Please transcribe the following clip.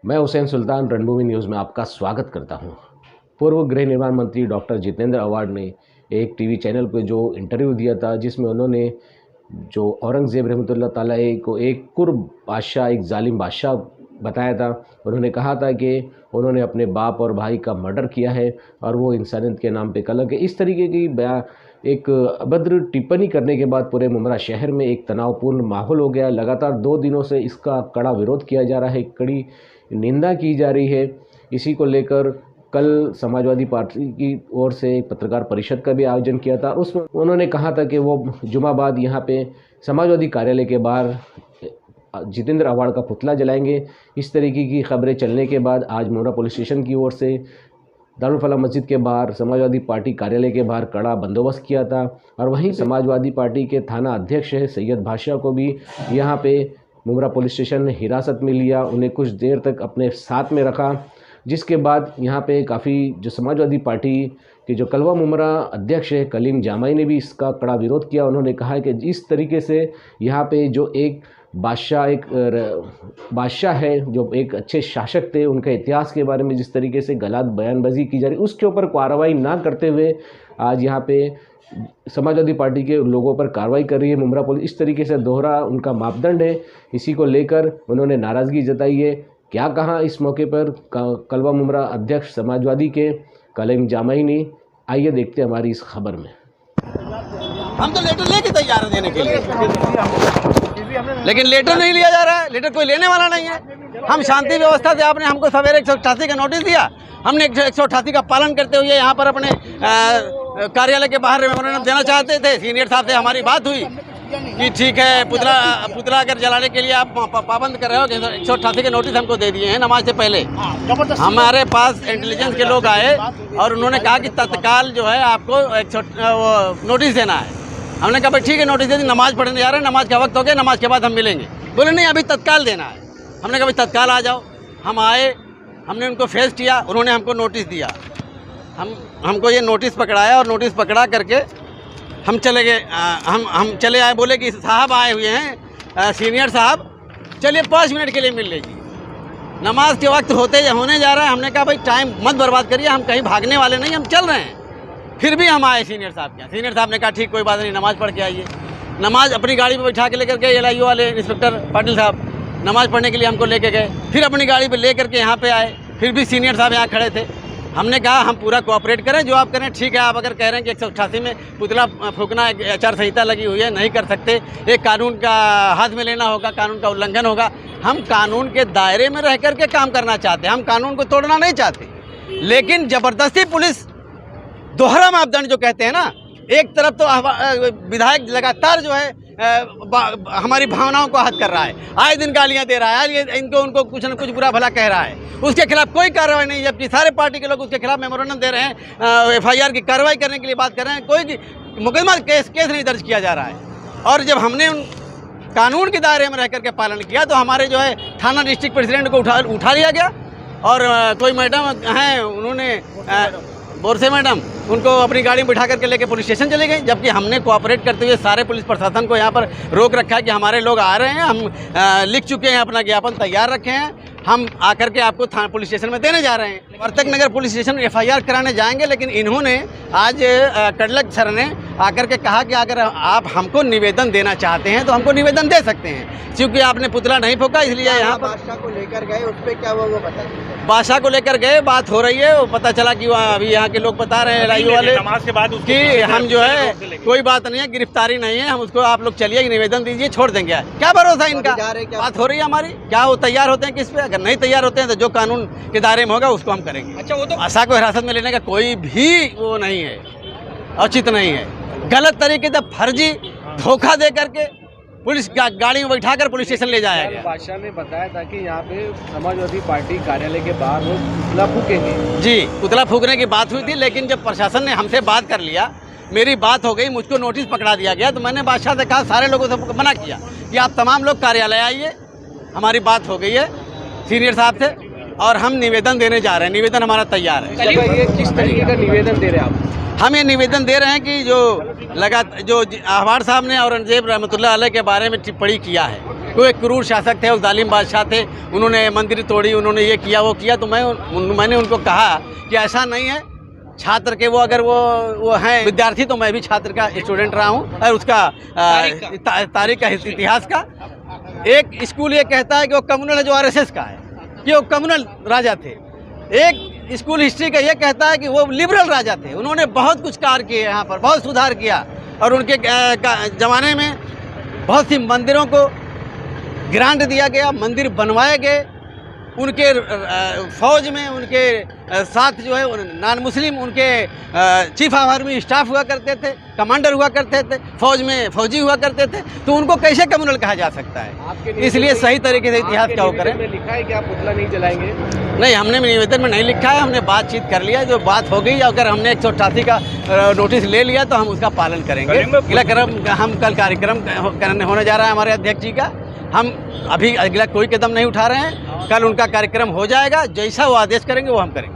मैं हुसैन सुल्तान रणभूमि न्यूज़ में आपका स्वागत करता हूं। पूर्व गृह निर्माण मंत्री डॉक्टर जितेंद्र आव्हाड ने एक टीवी चैनल पर जो इंटरव्यू दिया था, जिसमें उन्होंने जो औरंगज़ेब रहमतुल्लाह तआला को एक कुर्ब बादशाह, एक जालिम बादशाह बताया था। उन्होंने कहा था कि उन्होंने अपने बाप और भाई का मर्डर किया है और वो इंसानियत के नाम पे कलंक है। इस तरीके की एक अभद्र टिप्पणी करने के बाद पूरे मुमरा शहर में एक तनावपूर्ण माहौल हो गया। लगातार 2 दिनों से इसका कड़ा विरोध किया जा रहा है, कड़ी निंदा की जा रही है। इसी को लेकर कल समाजवादी पार्टी की ओर से एक पत्रकार परिषद का भी आयोजन किया था। उसमें उन्होंने कहा था कि वो जुमा बाद यहाँ पे समाजवादी कार्यालय के बाहर जितेंद्र आव्हाड का पुतला जलाएंगे। इस तरीके की खबरें चलने के बाद आज मुमरा पुलिस स्टेशन की ओर से दारुल फलाह मस्जिद के बाहर, समाजवादी पार्टी कार्यालय के बाहर कड़ा बंदोबस्त किया था। और वहीं समाजवादी पार्टी के थाना अध्यक्ष है सैयद बादशाह को भी यहाँ पे मुमरा पुलिस स्टेशन ने हिरासत में लिया, उन्हें कुछ देर तक अपने साथ में रखा। जिसके बाद यहाँ पे काफ़ी जो समाजवादी पार्टी के जो कलवा मुमरा अध्यक्ष है कलीम जामाई ने भी इसका कड़ा विरोध किया। उन्होंने कहा कि इस तरीके से यहाँ पे जो एक बादशाह है, जो एक अच्छे शासक थे, उनके इतिहास के बारे में जिस तरीके से गलत बयानबाजी की जा रही, उसके ऊपर कार्रवाई ना करते हुए आज यहाँ पे समाजवादी पार्टी के लोगों पर कार्रवाई कर रही है मुमरा पुलिस। इस तरीके से दोहरा उनका मापदंड है। इसी को लेकर उन्होंने नाराज़गी जताई है। क्या कहा इस मौके पर कलवा मुमरा अध्यक्ष समाजवादी के कलीम जामाई ने, आइए देखते हैं हमारी इस खबर में। हम तो लेटर लेके तैयार है देने के लिए, लेकिन लेटर नहीं लिया जा रहा है। लेटर कोई लेने वाला नहीं है। हम शांति व्यवस्था से, आपने हमको सवेरे 188 का नोटिस दिया, हमने 188 का पालन करते हुए यहाँ पर अपने कार्यालय के बाहर मेमोरेंडम देना चाहते थे। सीनियर साहब से हमारी बात हुई कि ठीक है, पुतला अगर जलाने के लिए आप पाबंद कर रहे हो, 188 के नोटिस हमको दे दिए हैं नमाज से पहले। हमारे पास इंटेलिजेंस के लोग आए और उन्होंने कहा कि तत्काल जो है आपको नोटिस देना है। हमने कहा भाई ठीक है, नोटिस दे दी, नमाज पढ़ने जा रहे हैं, नमाज का वक्त हो गया, नमाज के बाद हम मिलेंगे। बोले नहीं, अभी तत्काल देना है। हमने कहा भाई तत्काल आ जाओ। हम आए, हमने उनको फेस किया, उन्होंने हमको नोटिस दिया। हमको ये नोटिस पकड़ाया और नोटिस पकड़ा करके हम चले गए। हम चले आए, बोले कि साहब आए हुए हैं, सीनियर साहब, चलिए 5 मिनट के लिए मिल लीजिए, नमाज के वक्त होने जा रहा है। हमने कहा भाई टाइम मत बर्बाद करिए, हम कहीं भागने वाले नहीं, हम चल रहे हैं। फिर भी हम आए सीनियर साहब के यहाँ। सीनियर साहब ने कहा ठीक, कोई बात नहीं, नमाज पढ़ के आइए। नमाज अपनी गाड़ी पे बैठा के लेकर गए, LIO वाले इंस्पेक्टर पाटिल साहब नमाज पढ़ने के लिए हमको लेके गए। फिर अपनी गाड़ी पे ले करके यहाँ पे आए, फिर भी सीनियर साहब यहाँ खड़े थे। हमने कहा हम पूरा कोऑपरेट करें, जो आप करें ठीक है। आप अगर कह रहे हैं कि 188 में पुतला फूंकना एक आचार संहिता लगी हुई है, नहीं कर सकते, एक कानून का हाथ में लेना होगा, कानून का उल्लंघन होगा। हम कानून के दायरे में रह करके काम करना चाहते हैं, हम कानून को तोड़ना नहीं चाहते। लेकिन ज़बरदस्ती पुलिस दोहरा मापदंड जो कहते हैं ना, एक तरफ तो विधायक लगातार जो है हमारी भावनाओं को हद कर रहा है, आए दिन गालियां दे रहा है, इनको उनको कुछ न कुछ बुरा भला कह रहा है, उसके खिलाफ कोई कार्रवाई नहीं। जबकि सारे पार्टी के लोग उसके खिलाफ मेमोरेंडम दे रहे हैं, FIR की कार्रवाई करने के लिए बात कर रहे हैं, कोई मुकदमा केस नहीं दर्ज किया जा रहा है। और जब हमने उन कानून के दायरे में रह करके पालन किया तो हमारे जो है थाना डिस्ट्रिक्ट प्रेसिडेंट को उठा लिया गया। और कोई मैडम हैं, उन्होंने बोरसे मैडम, उनको अपनी गाड़ी में बिठा करके लेके पुलिस स्टेशन चले गए। जबकि हमने कोऑपरेट करते हुए सारे पुलिस प्रशासन को यहाँ पर रोक रखा है कि हमारे लोग आ रहे हैं, हम लिख चुके हैं, अपना ज्ञापन तैयार रखे हैं, हम आकर के आपको पुलिस स्टेशन में देने जा रहे हैं। वर्तक नगर पुलिस स्टेशन में FIR कराने जाएंगे, लेकिन इन्होंने आज कडलक सर ने आकर के कहा कि अगर आप हमको निवेदन देना चाहते हैं तो हमको निवेदन दे सकते हैं, क्योंकि आपने पुतला नहीं फूंका, इसलिए यहाँ बादशाह को लेकर गए, उस पर क्या हुआ वो बताइए। बादशाह को लेकर गए, बात हो रही है, वो पता चला कि वहाँ अभी यहाँ के लोग बता रहे हैं LIO वाले नमाज के बाद कि हम जो है कोई बात नहीं है, गिरफ्तारी नहीं है, हम उसको आप लोग चलिए निवेदन दीजिए, छोड़ देंगे। क्या भरोसा इनका, बात हो रही है हमारी, क्या वो तैयार होते हैं किस पे? अगर नहीं तैयार होते हैं तो जो कानून के दायरे में होगा उसको हम करेंगे। अच्छा, वो तो आशा को हिरासत में लेने का कोई भी वो नहीं है, उचित नहीं है। गलत तरीके से फर्जी धोखा दे करके पुलिस गाड़ी में बैठाकर पुलिस स्टेशन ले जाया गया। बादशाह ने बताया था कि यहाँ पे समाजवादी पार्टी कार्यालय के बाहर वो पुतला फूकेंगे। जी, पुतला फूकने की बात हुई थी, लेकिन जब प्रशासन ने हमसे बात कर लिया, मेरी बात हो गई, मुझको नोटिस पकड़ा दिया गया, तो मैंने बादशाह से कहा, सारे लोगों से मना किया कि आप तमाम लोग कार्यालय आइए, हमारी बात हो गई है सीनियर साहब से और हम निवेदन देने जा रहे हैं, निवेदन हमारा तैयार है। ये किस तरीके का निवेदन दे रहे हैं आप? हम ये निवेदन दे रहे हैं कि जो आव्हाड साहब ने औरंगजेब रहमतुल्लाह अलैह के बारे में टिप्पणी किया है, कोई क्रूर शासक थे, वो जालिम बादशाह थे, उन्होंने मंदिर तोड़ी, उन्होंने ये किया वो किया। तो मैंने उनको कहा कि ऐसा नहीं है, छात्र के वो अगर वो हैं विद्यार्थी, तो मैं भी छात्र का स्टूडेंट रहा हूँ और उसका तारीख का इतिहास का। एक स्कूल ये कहता है कि वो कम्युनल है जो आरएसएस का है, कि वो कम्युनल राजा थे। एक स्कूल हिस्ट्री का ये कहता है कि वो लिबरल राजा थे, उन्होंने बहुत कुछ कार्य किए, यहाँ पर बहुत सुधार किया। और उनके ज़माने में बहुत सी मंदिरों को ग्रांट दिया गया, मंदिर बनवाए गए। उनके फौज में उनके साथ जो है नॉन मुस्लिम उनके चीफ ऑफ आर्मी स्टाफ हुआ करते थे, कमांडर हुआ करते थे, फौज में फौजी हुआ करते थे। तो उनको कैसे कम्युनल कहा जा सकता है? इसलिए सही तरीके से इतिहास क्या वो करें। लिखा है कि आप पुतला नहीं जलाएंगे? नहीं, हमने निवेदन में नहीं लिखा है, हमने बातचीत कर लिया, जो बात हो गई। अगर हमने 188 का नोटिस ले लिया तो हम उसका पालन करेंगे। अगला क्रम हम कल कार्यक्रम होने जा रहा है हमारे अध्यक्ष जी का। हम अभी अगला कोई कदम नहीं उठा रहे हैं, कल उनका कार्यक्रम हो जाएगा, जैसा वो आदेश करेंगे वो हम करेंगे।